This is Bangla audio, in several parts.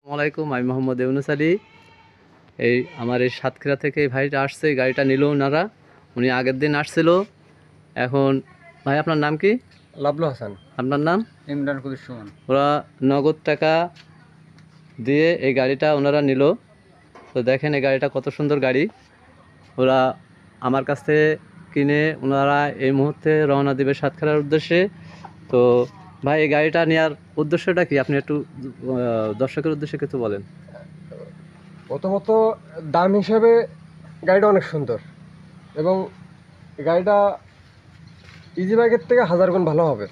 আসসালামাইকুম, আমি মোহাম্মদ ইউনুস আলী। এই আমার এই সাতক্ষীরা থেকে এই ভাইটা আসছে, এই গাড়িটা নিল ওনারা। উনি আগের দিন আসছিল। এখন ভাই আপনার নাম কি? লাবলু হাসান। আপনার নাম? ইমরান কুদুস সুমন। ওরা নগদ টাকা দিয়ে এই গাড়িটা ওনারা নিল। তো দেখেন এই গাড়িটা কত সুন্দর গাড়ি। ওরা আমার কাছ থেকে কিনে ওনারা এই মুহূর্তে রওনা দেবে সাতক্ষীরার উদ্দেশ্যে। তো ভাই এই গাড়িটা নেওয়ার উদ্দেশ্যটা কি, আপনি একটু দর্শকের উদ্দেশ্যে কিছু বলেন। প্রথমত দাম হিসেবে গাড়িটা অনেক সুন্দর এবং গাড়িটা ইজি বাইকের থেকে 1000 গুণ ভালো হবে।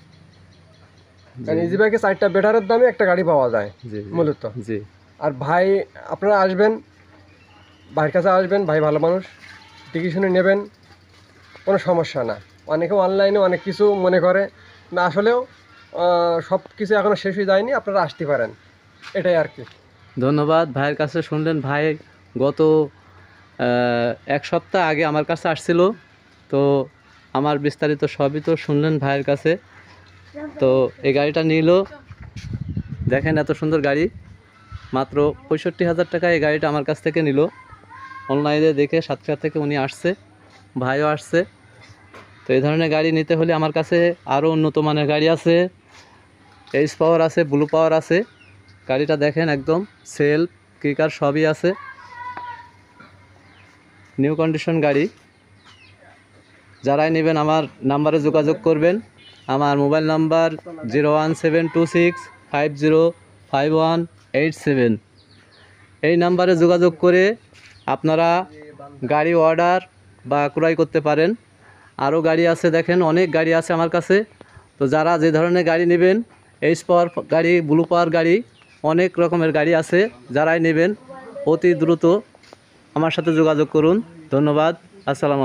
কারণ ইজি বাইকে 4টা ব্যাটারের দামে একটা গাড়ি পাওয়া যায় মূলত। জি। আর ভাই আপনারা আসবেন, ভাইয়ের কাছে আসবেন, ভাই ভালো মানুষ, দেখে শুনে নেবেন, কোনো সমস্যা না। অনেকে অনলাইনে অনেক কিছু মনে করে না, আসলেও সব কিছু এখনও শেষ হয়ে যায়নি, আপনারা আসতে পারেন, এটাই আর কি। ধন্যবাদ। ভাইয়ের কাছে শুনলেন, ভাই গত এক সপ্তাহ আগে আমার কাছে আসছিল। তো আমার বিস্তারিত সবই তো শুনলেন ভাইয়ের কাছে। তো এই গাড়িটা নিল, দেখেন এত সুন্দর গাড়ি, মাত্র 65,000 টাকা এই গাড়িটা আমার কাছ থেকে নিল। অনলাইনে দেখে সাতক্ষীরা থেকে উনি আসছে, ভাইও আসছে। তো এই ধরনের গাড়ি নিতে হলে আমার কাছে আরও উন্নত মানের গাড়ি আছে, এইচ পাওয়ার আছে, ব্লু পাওয়ার আছে। গাড়িটা দেখেন একদম সেলফ কিকার সবই আছে, নিউ কন্ডিশন গাড়ি। যারাই নেবেন আমার নাম্বারে যোগাযোগ করবেন। আমার মোবাইল নাম্বার 01726505187। এই নাম্বারে যোগাযোগ করে আপনারা গাড়ি অর্ডার বা ক্রয় করতে পারেন। আরও গাড়ি আছে, দেখেন অনেক গাড়ি আছে আমার কাছে। তো যারা যে ধরনের গাড়ি নেবেন, এইচ পাওয়ার গাড়ি, ব্লু পাওয়ার গাড়ি, অনেক রকমের গাড়ি আছে। যারাই নেবেন অতি দ্রুত আমার সাথে যোগাযোগ করুন। ধন্যবাদ। আসসালামু আলাইকুম।